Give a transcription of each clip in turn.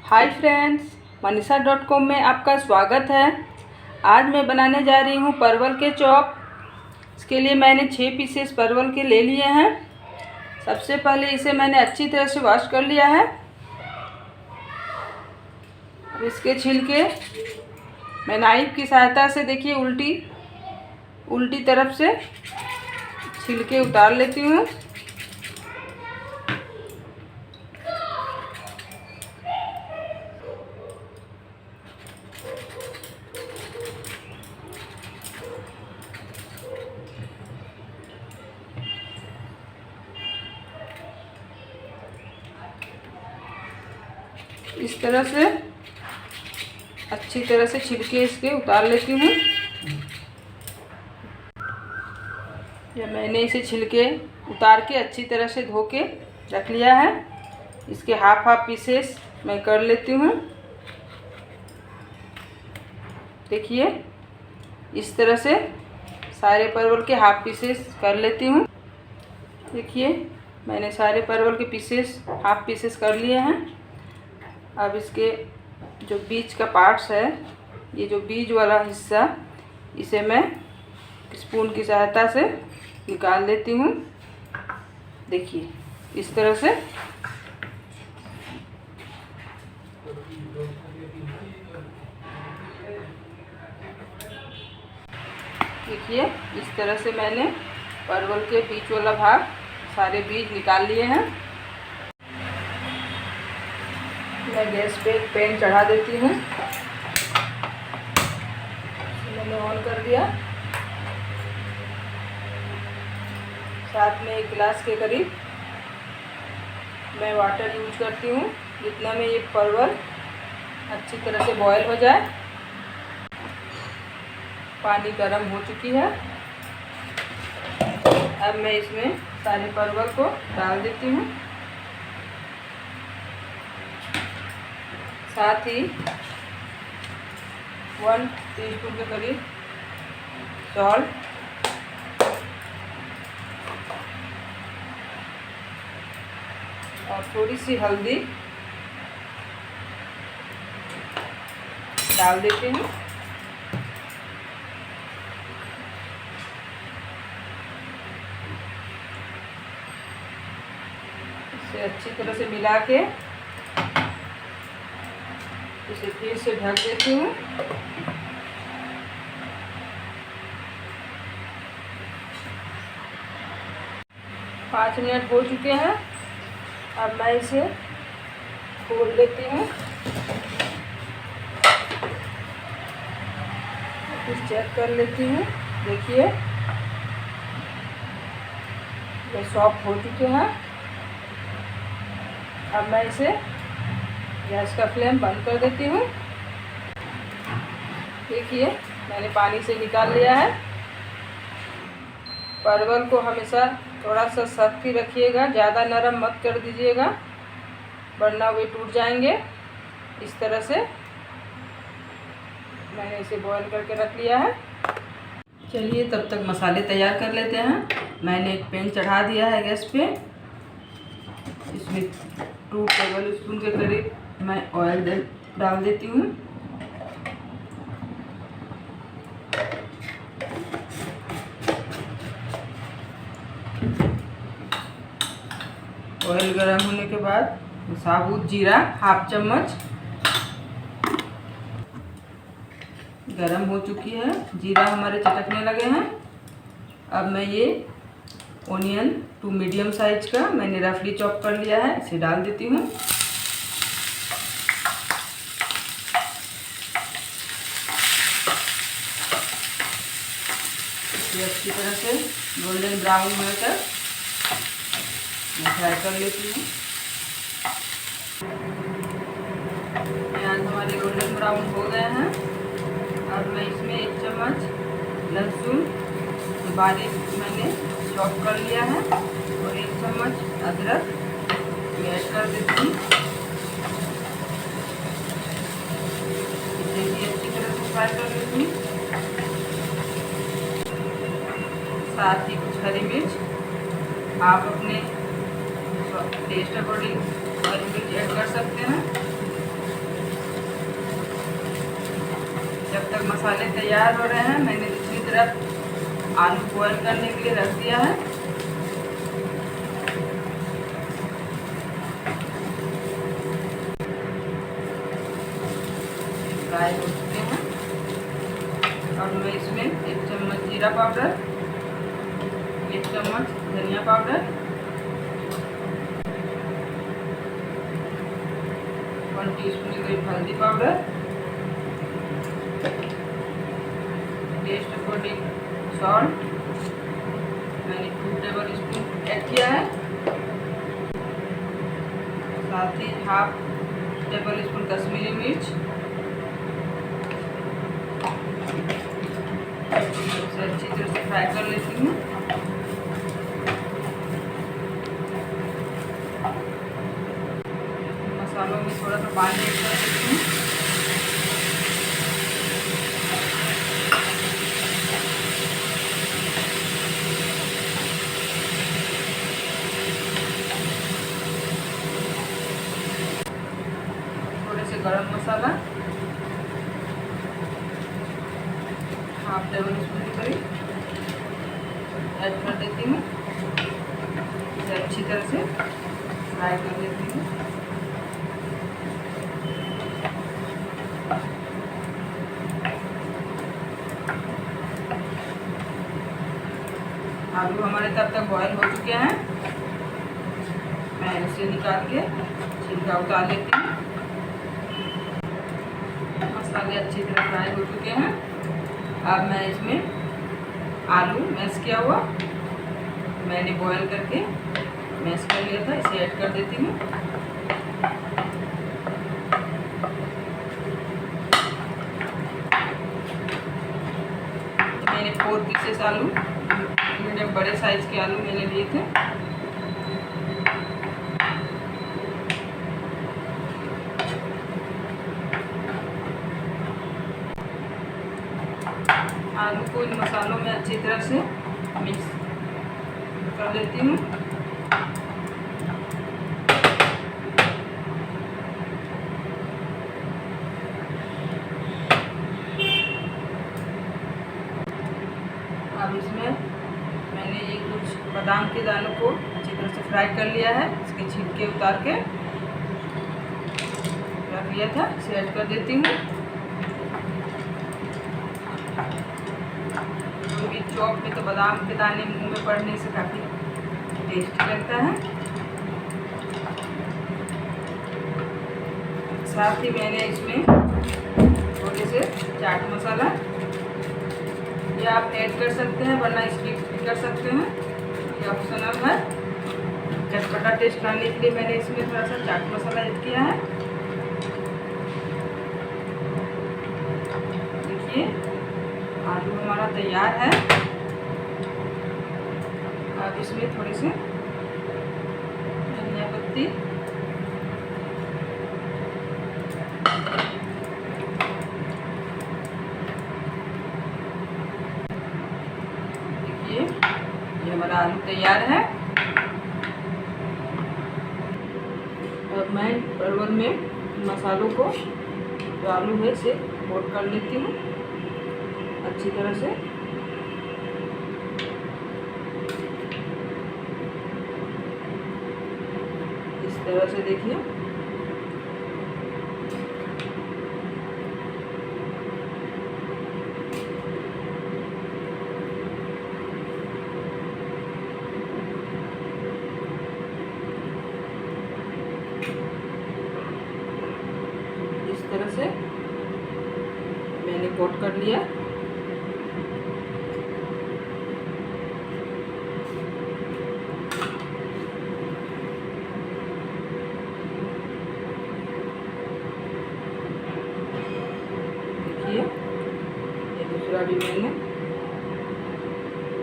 Hi friends, मनीषा.com में आपका स्वागत है। आज मैं बनाने जा रही हूँ परवल के चॉप। इसके लिए मैंने 6 पीसेस परवल के ले लिए हैं। सबसे पहले इसे मैंने अच्छी तरह से वॉश कर लिया है। अब इसके छिलके मैं नाइफ की सहायता से देखिए उल्टी तरफ से छिलके उतार लेती हूँ। इस तरह से अच्छी तरह से छिलके इसके उतार लेती हूँ। या मैंने इसे छिलके उतार के अच्छी तरह से धो के रख लिया है। इसके हाफ पीसेस मैं कर लेती हूँ। देखिए इस तरह से सारे परवल के हाफ पीसेस कर लेती हूँ। देखिए मैंने सारे परवल के हाफ पीसेस कर लिए हैं। अब इसके जो बीच का पार्ट्स है, ये जो बीज वाला हिस्सा, इसे मैं स्पून की सहायता से निकाल लेती हूँ। देखिए इस तरह से। देखिए इस तरह से मैंने परवल के बीच वाला भाग सारे बीज निकाल लिए हैं। मैं गैस पे एक पैन चढ़ा देती हूँ। मैंने ऑन कर दिया। साथ में 1 गिलास के करीब मैं वाटर यूज करती हूँ, जितना में ये परवल अच्छी तरह से बॉयल हो जाए। पानी गर्म हो चुकी है। अब मैं इसमें सारे परवल को डाल देती हूँ। साथ ही 1 टीस्पून के करीब सॉल्ट, और थोड़ी सी हल्दी डाल देती हूँ। इसे अच्छी तरह से मिला के इसे फिर से ढक देती हूँ। पाँच मिनट हो चुके हैं। अब मैं इसे खोल लेती हूँ। कुछ चेक कर लेती हूँ। देखिए ये सॉफ्ट हो चुके हैं। अब मैं इसे गैस का फ्लेम बंद कर देती हूँ। देखिए मैंने पानी से निकाल लिया है। परवल को हमेशा थोड़ा सा सख्त ही रखिएगा, ज़्यादा नरम मत कर दीजिएगा, वरना वे टूट जाएंगे। इस तरह से मैंने इसे बॉईल करके रख लिया है। चलिए तब तक मसाले तैयार कर लेते हैं। मैंने एक पैन चढ़ा दिया है गैस पे। इसमें 2 टेबल स्पून के करीब मैं ऑयल डाल देती हूँ। ऑयल गर्म होने के बाद साबुत जीरा हाफ चम्मच गरम हो चुकी है। जीरा हमारे चटकने लगे हैं। अब मैं ये ओनियन 2 मीडियम साइज का मैंने रफली चॉप कर लिया है, इसे डाल देती हूँ। इसे अच्छी तरह से गोल्डन ब्राउन होने तक मैं फ्राई कर लेती हूँ। प्याज हमारे गोल्डन ब्राउन हो गए हैं। अब मैं इसमें 1 चम्मच लहसुन बारीक मैंने चॉप कर लिया है और 1 चम्मच अदरक ऐड कर देती हूँ। इसे भी अच्छी तरह से फ्राई कर लेती हूँ। साथ ही कुछ हरी मिर्च आप अपने टेस्ट अकॉर्डिंग हरी मिर्च ऐड कर सकते हैं। जब तक मसाले तैयार हो रहे हैं मैंने दूसरी तरफ आलू बॉयल करने के लिए रख दिया है। फ्राई हो चुके हैं। और मैं इसमें 1 चम्मच जीरा पाउडर, 1 चम्मच धनिया पाउडर, 1 टीस्पून करीब हल्दी पाउडर, टेस्ट अकॉर्डिंग सॉल्ट मैंने 2 टेबल स्पून ऐड किया है। साथ ही हाफ टेबल स्पून कश्मीरी मिर्च, इसे अच्छी तरह से फ्राई कर लेती हूँ। मसालों में थोड़ा सा पानी ऐड कर देती हूँ। थोड़े से गरम मसाला, हाफ टेबल स्पून के करीब ऐड कर देती हूँ। इसे अच्छी तरह से फ्राई कर देती हूँ। आलू हमारे तब तक बॉयल हो चुके हैं। मैं इसे निकाल के छिलका उतार लेती हूँ। मसाले अच्छी तरह फ्राई हो चुके हैं। अब मैं इसमें आलू मैश किया हुआ मैंने बॉयल करके मैश कर लिया था, इसे ऐड कर देती हूँ। मैंने 4 पीसेस आलू, मीडियम बड़े साइज के आलू मैंने लिए थे। आलू को इन मसालों में अच्छी तरह से मिक्स कर लेती हूँ। अब इसमें मैंने ये कुछ बादाम के दानों को अच्छी तरह से फ्राई कर लिया है, इसके छिलके उतार के रख लिया था, इसे ऐड कर देती हूँ। चॉप में तो बादाम के दाने मुंह में पड़ने से काफ़ी टेस्टी लगता है। साथ ही मैंने इसमें थोड़े से चाट मसाला, ये आप ऐड कर सकते हैं वरना स्किप भी कर सकते हैं, ये ऑप्शनल है। चटपटा टेस्ट लाने के लिए मैंने इसमें थोड़ा सा चाट मसाला ऐड किया है। देखिए आलू हमारा तैयार है। अब इसमें थोड़ी सी धनिया पत्ती, देखिए ये हमारा आलू तैयार है। अब मैं परवल में मसालों को जो आलू है इसे कोट कर लेती हूँ अच्छी तरह से। इस तरह से देखिए इस तरह से मैंने कोट कर लिया। ये दूसरा भी मैंने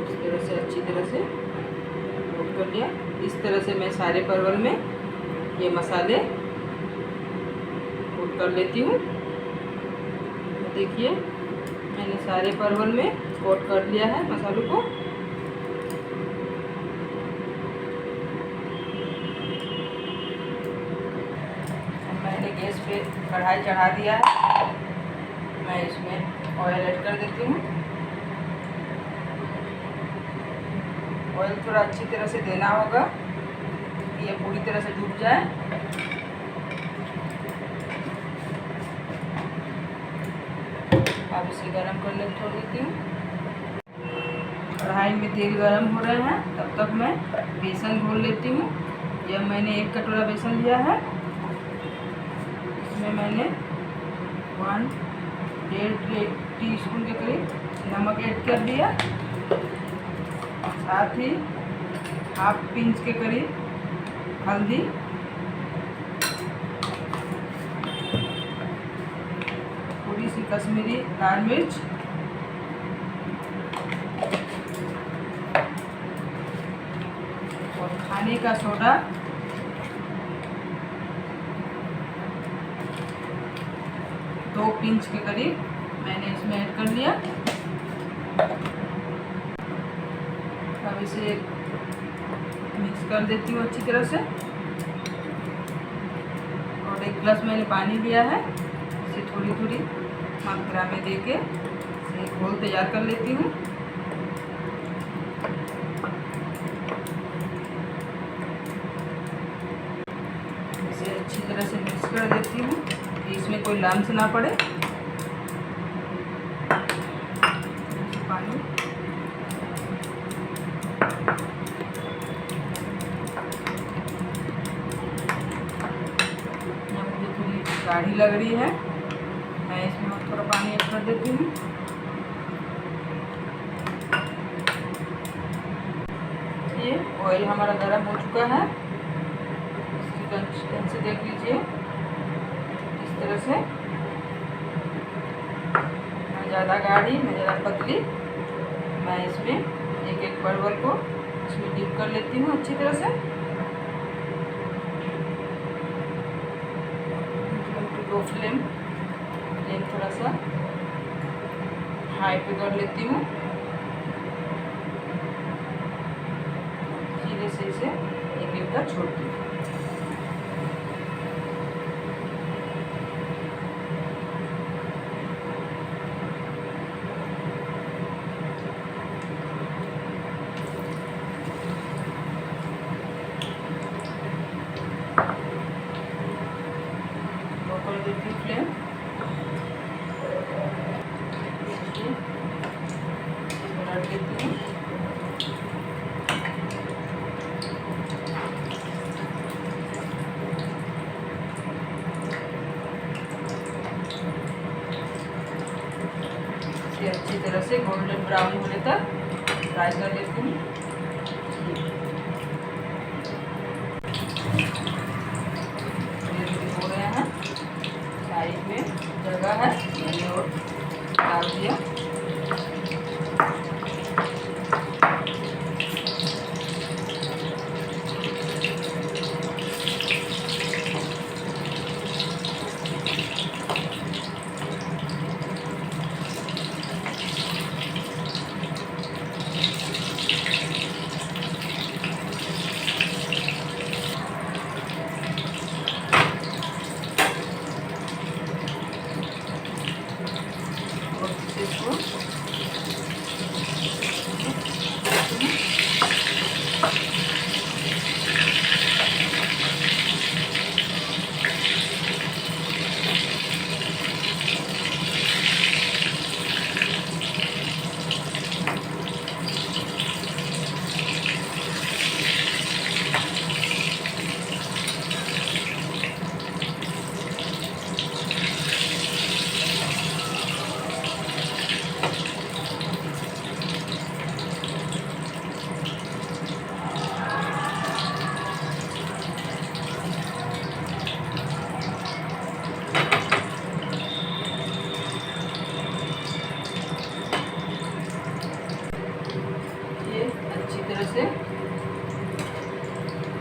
इस तरह से अच्छी तरह से कोट कर लिया। इस तरह से मैं सारे परवल में ये मसाले कोट कर लेती हूँ। देखिए मैंने सारे परवल में कोट कर लिया है मसालों को। मैंने गैस पे कढ़ाई चढ़ा दिया है। मैं इसमें ऑयल ऐड कर देती हूँ। ऑयल थोड़ा अच्छी तरह से देना होगा कि ये पूरी तरह से डूब जाए। अब इसे गरम करने को छोड़ देती हूँ। कढ़ाई में तेल गरम हो रहे हैं, तब तक मैं बेसन घोल लेती हूँ। यह मैंने 1 कटोरा बेसन लिया है। इसमें मैंने 1.5 टीस्पून के करीब नमक ऐड कर दिया, साथ ही हाफ पिंच के करीब हल्दी, थोड़ी सी कश्मीरी लाल मिर्च, और खाने का सोडा 2 पिंच के करीब मैंने इसमें ऐड कर लिया। अब इसे मिक्स कर देती हूँ अच्छी तरह से। और 1 गिलास मैंने पानी लिया है, इसे थोड़ी थोड़ी मात्रा में देके इसे घोल तैयार कर लेती हूँ। इसे अच्छी तरह से मिक्स कर देती हूँ कि इसमें कोई लम्स ना पड़े। पानी मुझे थोड़ी गाढ़ी लग रही है, मैं इसमें और थोड़ा पानी ऐड कर देती हूँ। ये ऑयल हमारा गर्म हो चुका है, इसकी कंसिस्टेंसी देख लीजिए। इस तरह से, ना ज़्यादा गाढ़ी ना ज़्यादा पतली। मैं इसमें एक परवल को इसमें डिप कर लेती हूँ अच्छी तरह से। लो फ्लेम थोड़ा सा हाई पे कर लेती हूँ। धीरे से इसे एक का छोड़ती हूँ। कर देती हूँ फ्लेम, पलट देती हूँ। इसे अच्छी तरह से गोल्डन ब्राउन होने तक फ्राई कर लेती हूँ। हो रहे हैं, साइड में जगह है, मैंने और डाल दिया। इसको से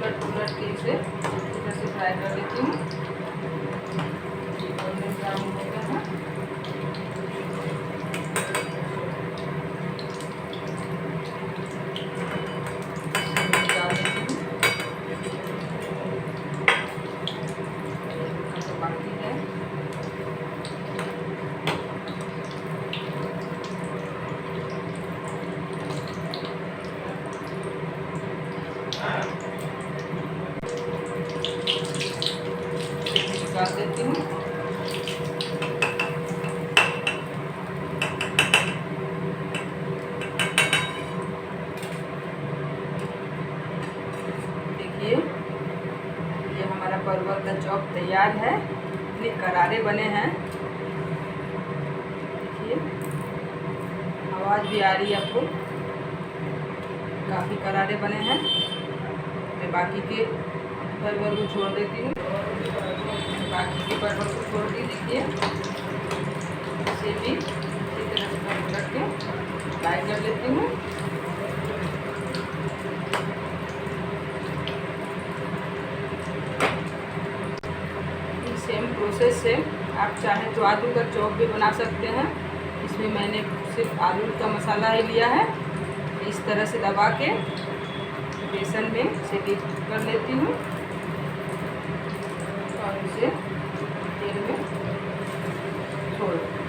उलट के इसे इधर से फ्राई कर लेती हूँ। गोल्डन ब्राउन हो गया है। डाल देती हूँ, तो बाकी है निकाल देती हूँ। देखिए ये हमारा परवल का चॉप तैयार है। इतने करारे बने हैं, देखिए आवाज़ भी आ रही है आपको, काफ़ी करारे बने हैं। मैं बाकी के परवल को छोड़ देती हूँ। बाकी के परवल को छोड़ दी, देखिए इसे भी इसी तरह से मैं रख के फ्राई कर लेती हूँ। सेम प्रोसेस से आप चाहें तो आलू का चॉप भी बना सकते हैं। इसमें मैंने सिर्फ आलू का मसाला ही लिया है। इस तरह से दबा के बेसन में इसे डिप कर लेती हूँ और इसे तेल में छोड़ देती हूँ।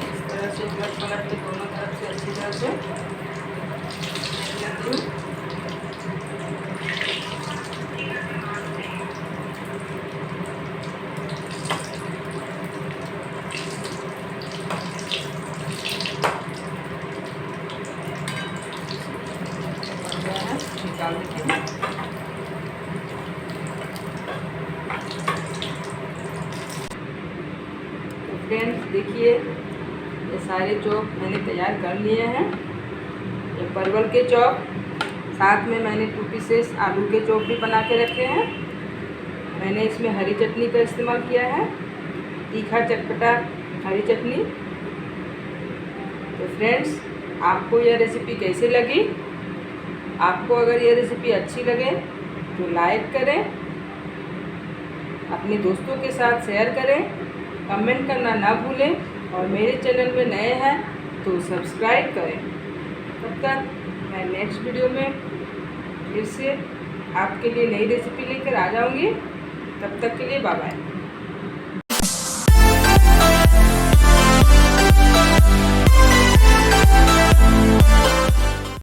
इस तरह से पलट के दोनों तरफ से अच्छी तरह से लेती हूँ। निकाल देती हूँ। तो फ्रेंड्स देखिए ये सारे चॉप मैंने तैयार कर लिए हैं। ये परवल के चॉप, साथ में मैंने 2 पीसेस आलू के चॉप भी बना के रखे हैं। मैंने इसमें हरी चटनी का इस्तेमाल किया है, तीखा चटपटा हरी चटनी। तो फ्रेंड्स आपको यह रेसिपी कैसी लगी? आपको अगर ये रेसिपी अच्छी लगे तो लाइक करें, अपने दोस्तों के साथ शेयर करें, कमेंट करना ना भूलें और मेरे चैनल में नए हैं तो सब्सक्राइब करें। तब तक मैं नेक्स्ट वीडियो में फिर से आपके लिए नई रेसिपी लेकर आ जाऊंगी। तब तक के लिए बाय बाय।